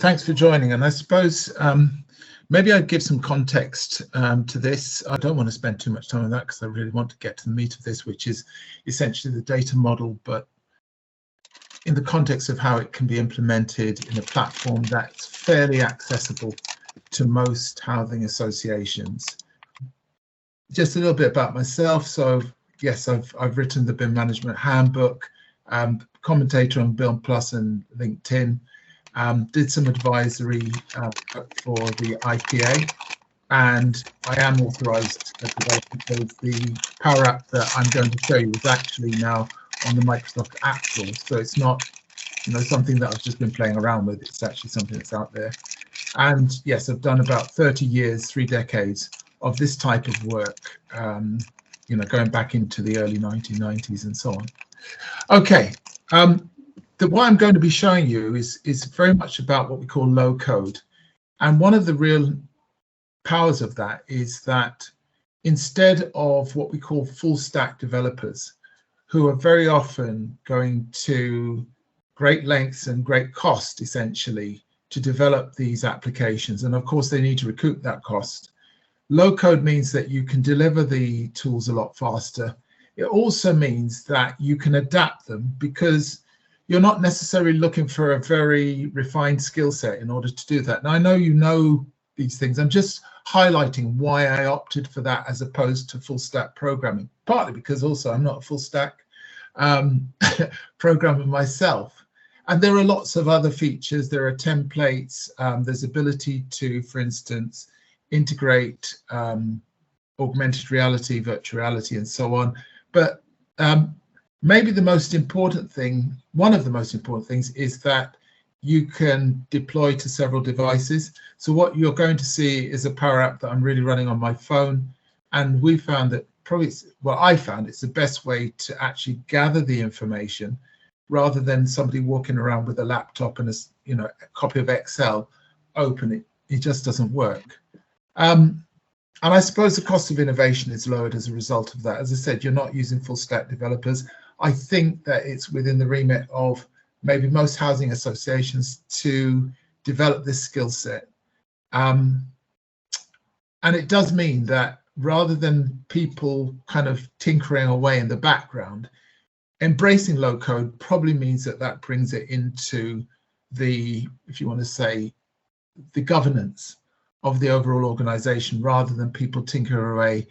thanks for joining. And I suppose maybe I'd give some context to this. I don't want to spend too much time on that because I really want to get to the meat of this, which is essentially the data model, but in the context of how it can be implemented in a platform that's fairly accessible to most housing associations. Just a little bit about myself. So yes, I've written the BIM Management Handbook, commentator on BIM Plus and LinkedIn, did some advisory for the IPA, and I am authorized because the Power App that I'm going to show you is actually now on the Microsoft App Store. So it's not, something that I've just been playing around with. It's actually something that's out there. And yes, I've done about 30 years, 3 decades of this type of work, going back into the early 1990s and so on. Okay, what I'm going to be showing you is very much about what we call low code. And one of the real powers of that is that instead of what we call full stack developers, who are very often going to great lengths and great cost, essentially, to develop these applications. And of course, they need to recoup that cost. Low code means that you can deliver the tools a lot faster. It also means that you can adapt them because you're not necessarily looking for a very refined skill set in order to do that. Now, I know you know these things. I'm just highlighting why I opted for that as opposed to full stack programming, partly because also I'm not a full stack programmer myself. And there are lots of other features. There are templates. There's ability to, for instance, integrate augmented reality, virtual reality, and so on. But maybe the most important thing, one of the most important things, is that you can deploy to several devices. So what you're going to see is a Power App that I'm really running on my phone. And we found that I found it's the best way to actually gather the information rather than somebody walking around with a laptop and a copy of Excel open. It just doesn't work. And I suppose the cost of innovation is lowered as a result of that. As I said, you're not using full stack developers. I think that it's within the remit of maybe most housing associations to develop this skill set. And it does mean that rather than people kind of tinkering away in the background, embracing low code probably means that brings it into the, if you want to say, the governance of the overall organization, rather than people tinker away,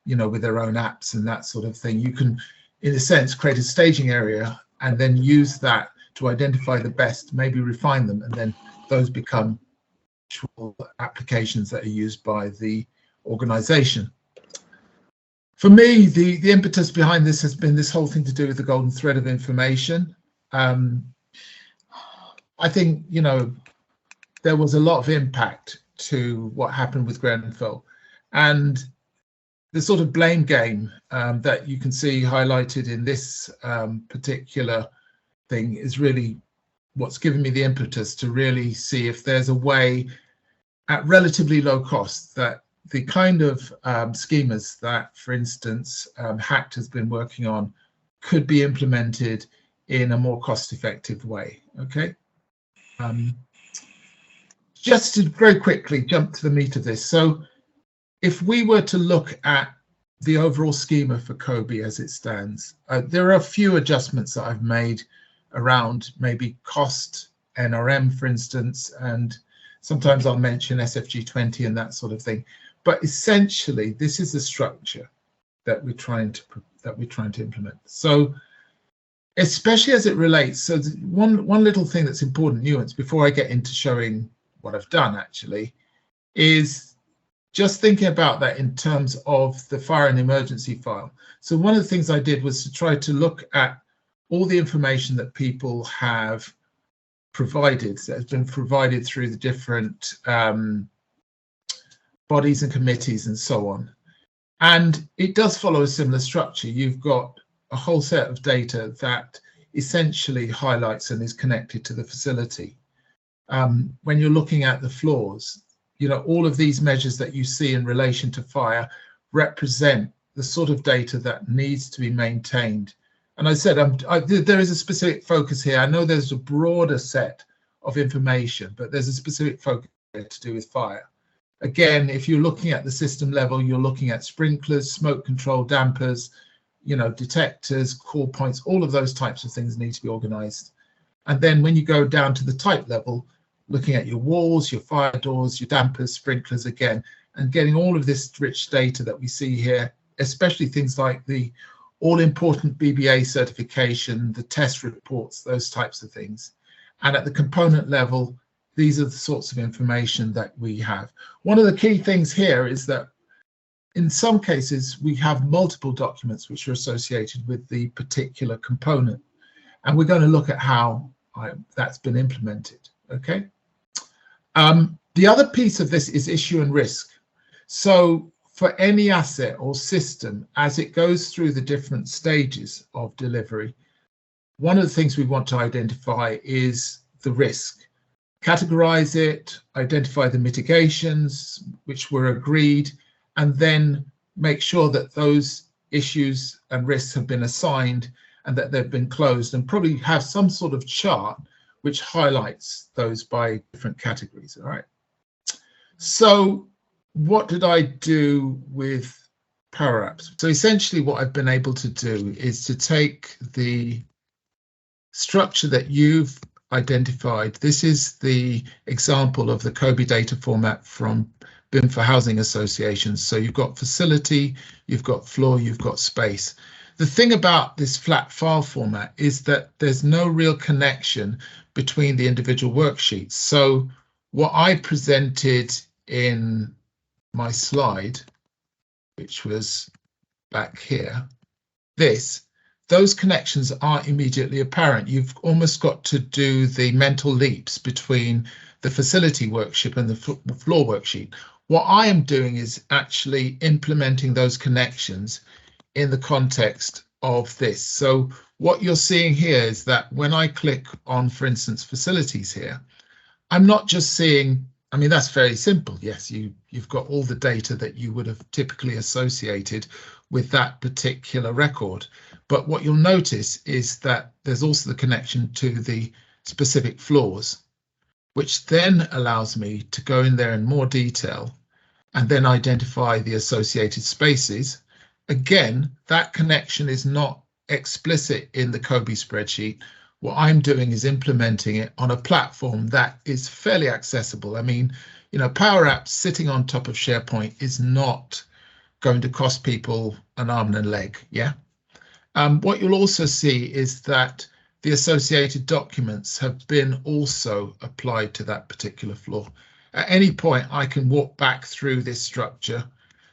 with their own apps and that sort of thing. You can, in a sense, create a staging area and then use that to identify the best, maybe refine them, and then those become actual applications that are used by the organization. For me, the impetus behind this has been this whole thing to do with the golden thread of information. I think, there was a lot of impact to what happened with Grenfell, and the sort of blame game that you can see highlighted in this particular thing is really what's given me the impetus to really see if there's a way at relatively low cost that the kind of schemas that, for instance, HACT has been working on could be implemented in a more cost-effective way. Okay. Just to very quickly jump to the meat of this. So if we were to look at the overall schema for COBE as it stands, there are a few adjustments that I've made around maybe cost, NRM, for instance, and sometimes I'll mention SFG20 and that sort of thing. But essentially, this is the structure that we're trying to implement. So, especially as it relates, so one little thing that's important nuance before I get into showing what I've done actually is just thinking about that in terms of the fire and emergency file. So one of the things I did was to try to look at all the information that people have provided, that has been provided through the different bodies and committees and so on. And it does follow a similar structure. You've got a whole set of data that essentially highlights and is connected to the facility. When you're looking at the floors, all of these measures that you see in relation to fire represent the sort of data that needs to be maintained. And I said, there is a specific focus here. I know there's a broader set of information, but there's a specific focus to do with fire. Again, if you're looking at the system level, you're looking at sprinklers, smoke control, dampers, detectors, call points, all of those types of things need to be organized. And then when you go down to the type level, looking at your walls, your fire doors, your dampers, sprinklers again, and getting all of this rich data that we see here, especially things like the all-important BBA certification, the test reports, those types of things. And at the component level, these are the sorts of information that we have. One of the key things here is that in some cases, we have multiple documents which are associated with the particular component. And we're going to look at how that's been implemented, okay? The other piece of this is issue and risk. So for any asset or system, as it goes through the different stages of delivery, one of the things we want to identify is the risk. Categorize it, identify the mitigations which were agreed, and then make sure that those issues and risks have been assigned and that they've been closed, and probably have some sort of chart which highlights those by different categories. All right. So what did I do with PowerApps? So essentially what I've been able to do is to take the structure that you've identified. This is the example of the COBie data format from BIM for housing associations. So you've got facility, you've got floor, you've got space. The thing about this flat file format is that there's no real connection between the individual worksheets. So what I presented in my slide, which was back here, those connections aren't immediately apparent. You've almost got to do the mental leaps between the facility worksheet and the floor worksheet. What I am doing is actually implementing those connections in the context of this. So what you're seeing here is that when I click on, for instance, facilities here, I'm not just seeing, I mean, that's very simple. Yes, you've got all the data that you would have typically associated with that particular record. But what you'll notice is that there's also the connection to the specific floors, which then allows me to go in there in more detail and then identify the associated spaces. Again, that connection is not explicit in the COBie spreadsheet. What I'm doing is implementing it on a platform that is fairly accessible. I mean, PowerApps sitting on top of SharePoint is not going to cost people an arm and a leg, yeah? What you'll also see is that the associated documents have been also applied to that particular floor. At any point, I can walk back through this structure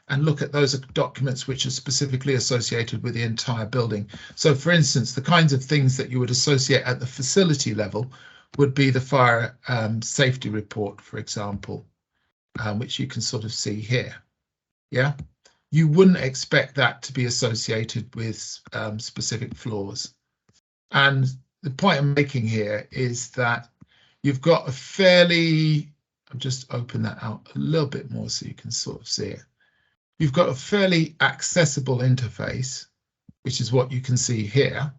and look at those documents which are specifically associated with the entire building. So for instance, the kinds of things that you would associate at the facility level would be the fire safety report, for example, which you can sort of see here. Yeah, you wouldn't expect that to be associated with specific floors. And the point I'm making here is that you've got a fairly, I'll just open that out a little bit more so you can sort of see it. You've got a fairly accessible interface, which is what you can see here,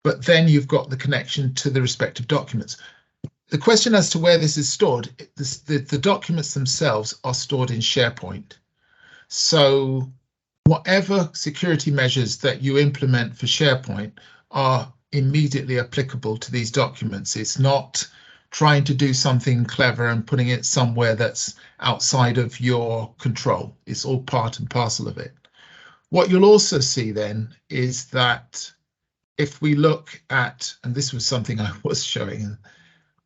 but then you've got the connection to the respective documents. The question as to where this is stored, the documents themselves are stored in SharePoint. So whatever security measures that you implement for SharePoint are immediately applicable to these documents. It's not trying to do something clever and putting it somewhere that's outside of your control. It's all part and parcel of it. What you'll also see then is that if we look at, and this was something I was showing,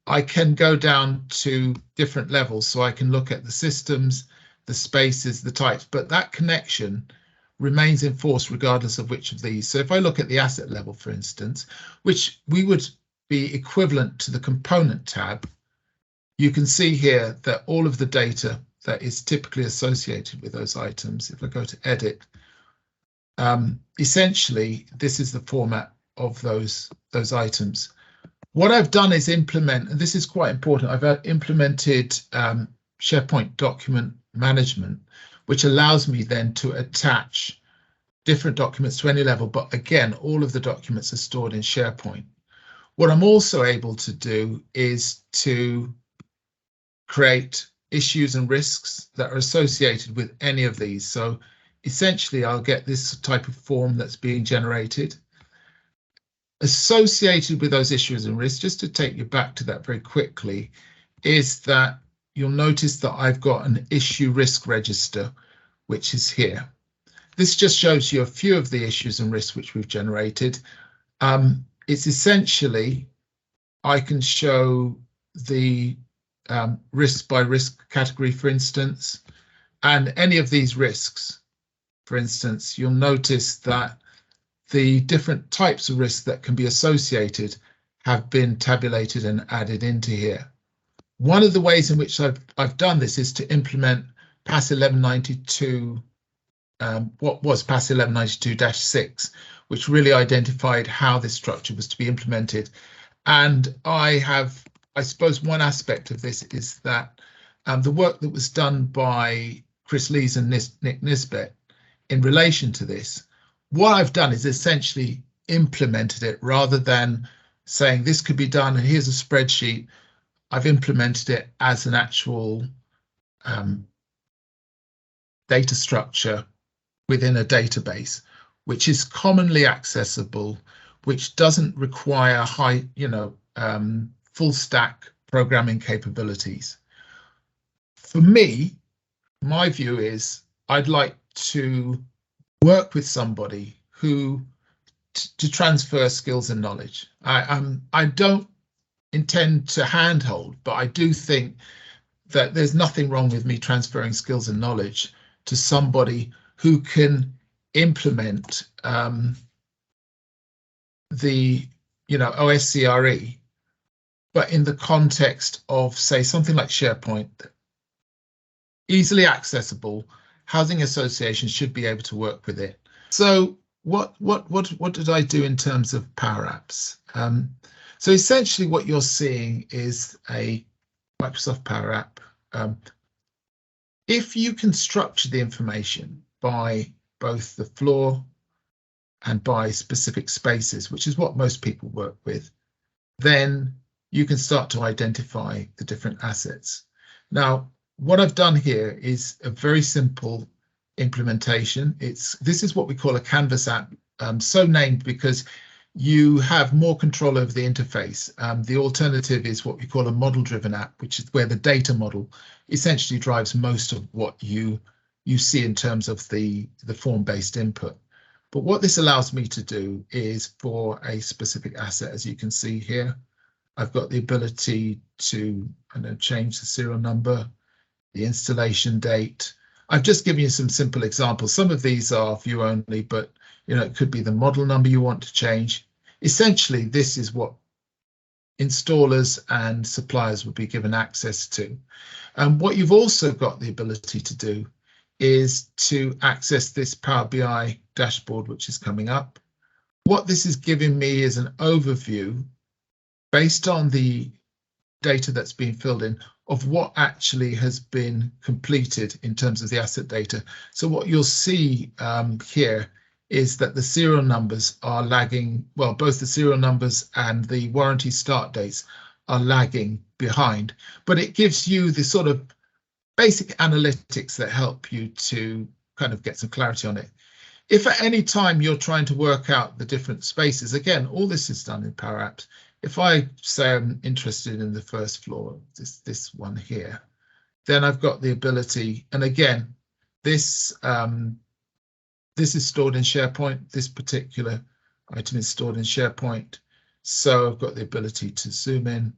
I can go down to different levels. So I can look at the systems, the spaces, the types, but that connection remains in force regardless of which of these. So if I look at the asset level, for instance, which we would be equivalent to the component tab, you can see here that all of the data that is typically associated with those items, if I go to edit, essentially this is the format of those items. What I've done is implement, and this is quite important, I've implemented SharePoint document management, which allows me then to attach different documents to any level, but again, all of the documents are stored in SharePoint. What I'm also able to do is to create issues and risks that are associated with any of these. So essentially, I'll get this type of form that's being generated. Associated with those issues and risks, just to take you back to that very quickly, is that you'll notice that I've got an issue risk register, which is here. This just shows you a few of the issues and risks which we've generated. It's essentially, I can show the risk by risk category, for instance, and any of these risks, for instance, you'll notice that the different types of risks that can be associated have been tabulated and added into here. One of the ways in which I've done this is to implement PAS 1192, what was PAS 1192-6, which really identified how this structure was to be implemented. And I suppose one aspect of this is that the work that was done by Chris Lees and Nick Nisbet in relation to this, what I've done is essentially implemented it rather than saying this could be done and here's a spreadsheet. I've implemented it as an actual data structure within a database, which is commonly accessible, which doesn't require high, full stack programming capabilities. For me, my view is I'd like to work with somebody who to transfer skills and knowledge. I don't intend to handhold, but I do think that there's nothing wrong with me transferring skills and knowledge to somebody who can implement the OSCRE, but in the context of, say, something like SharePoint, easily accessible. Housing associations should be able to work with it. So what did I do in terms of PowerApps? So essentially what you're seeing is a Microsoft Power App. If you can structure the information by both the floor and by specific spaces, which is what most people work with, then you can start to identify the different assets. Now, what I've done here is a very simple implementation. This is what we call a Canvas app, so named because you have more control over the interface. The alternative is what we call a model-driven app, which is where the data model essentially drives most of what you see in terms of the form-based input. But what this allows me to do is for a specific asset, as you can see here, I've got the ability to change the serial number, the installation date. I've just given you some simple examples. Some of these are view only, but it could be the model number you want to change. Essentially, this is what installers and suppliers would be given access to. And what you've also got the ability to do is to access this Power BI dashboard, which is coming up. What this is giving me is an overview based on the data that's being filled in of what actually has been completed in terms of the asset data. So what you'll see here is that the serial numbers are lagging. Well, both the serial numbers and the warranty start dates are lagging behind, but it gives you the sort of basic analytics that help you to kind of get some clarity on it. If at any time you're trying to work out the different spaces, again, all this is done in PowerApps. If I say I'm interested in the first floor, this one here, then I've got the ability, and again, this is stored in SharePoint. This particular item is stored in SharePoint. So I've got the ability to zoom in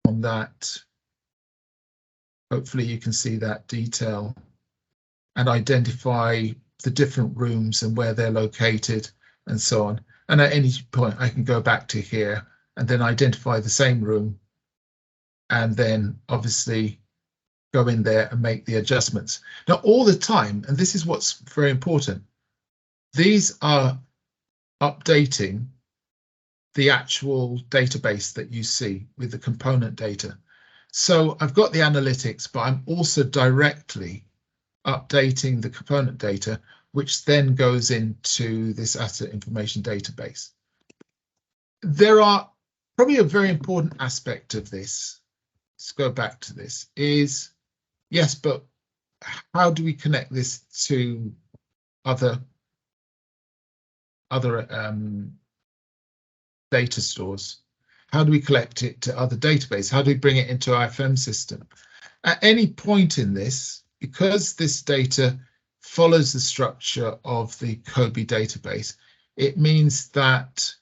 on that. Hopefully you can see that detail and identify the different rooms and where they're located and so on. And at any point I can go back to here and then identify the same room and then obviously go in there and make the adjustments. Now all the time, and this is what's very important, these are updating the actual database that you see with the component data. So I've got the analytics, but I'm also directly updating the component data, which then goes into this asset information database. There are Probably a very important aspect of this, let's go back to this, is yes, but how do we connect this to other data stores? How do we collect it to other databases? How do we bring it into our IFM system? At any point in this, because this data follows the structure of the COBE database, it means that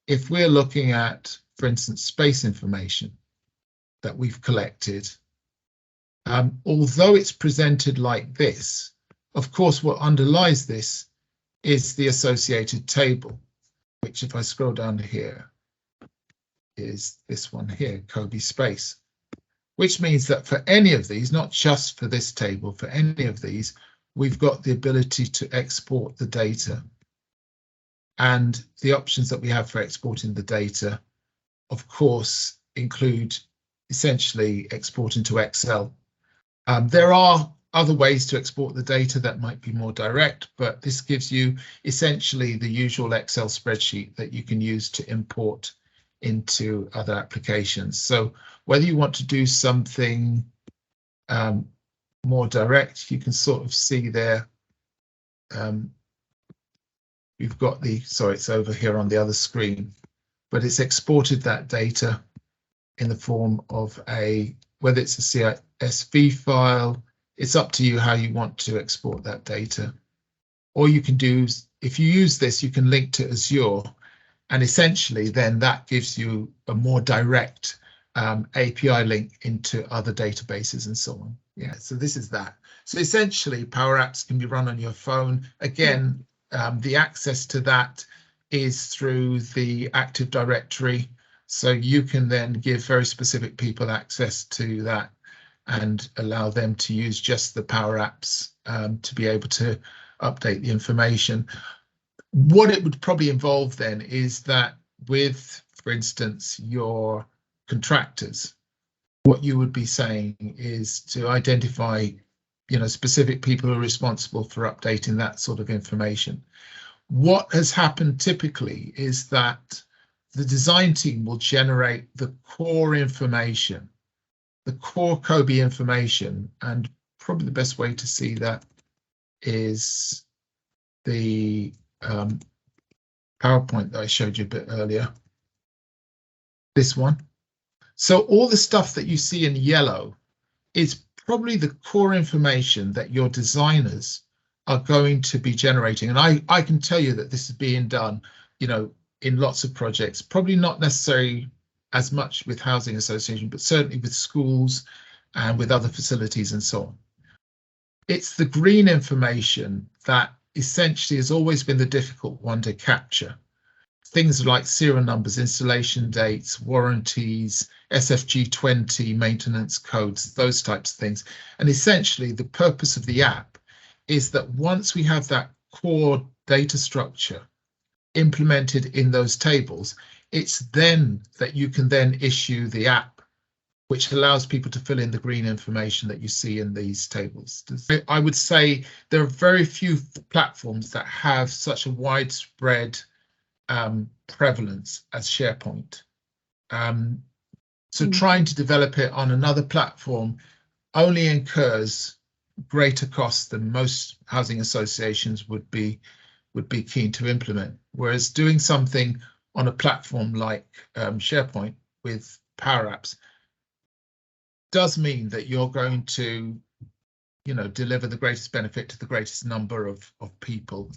if we're looking at, for instance, space information that we've collected, although it's presented like this, of course, what underlies this is the associated table, which if I scroll down here, is this one here, COBE space, which means that for any of these, not just for this table, for any of these, we've got the ability to export the data. And the options that we have for exporting the data, of course, include essentially exporting to Excel. There are other ways to export the data that might be more direct, but this gives you essentially the usual Excel spreadsheet that you can use to import into other applications. So whether you want to do something more direct, you can sort of see there. We've got the, sorry, it's over here on the other screen, but it's exported that data in the form of a, whether it's a CSV file, it's up to you how you want to export that data. Or you can do, if you use this, you can link to Azure, and essentially then that gives you a more direct API link into other databases and so on. Yeah, so this is that. So essentially Power Apps can be run on your phone. Again, the access to that is through the Active Directory. So you can then give very specific people access to that and allow them to use just the Power Apps to be able to update the information. What it would probably involve then is that with, for instance, your contractors, what you would be saying is to identify, you know, specific people who are responsible for updating that sort of information. What has happened typically is that the design team will generate the core information, the core COBE information, and probably the best way to see that is the PowerPoint that I showed you a bit earlier, this one. So all the stuff that you see in yellow is probably the core information that your designers are going to be generating. And I can tell you that this is being done, you know, in lots of projects, probably not necessarily as much with housing association, but certainly with schools and with other facilities and so on. It's the green information that essentially has always been the difficult one to capture. Things like serial numbers, installation dates, warranties, SFG 20, maintenance codes, those types of things. And essentially the purpose of the app is that once we have that core data structure implemented in those tables, it's then that you can then issue the app, which allows people to fill in the green information that you see in these tables. I would say there are very few platforms that have such a widespread prevalence as SharePoint. So trying to develop it on another platform only incurs greater costs than most housing associations would be keen to implement. Whereas doing something on a platform like SharePoint with Power Apps does mean that you're going to, you know, deliver the greatest benefit to the greatest number of people.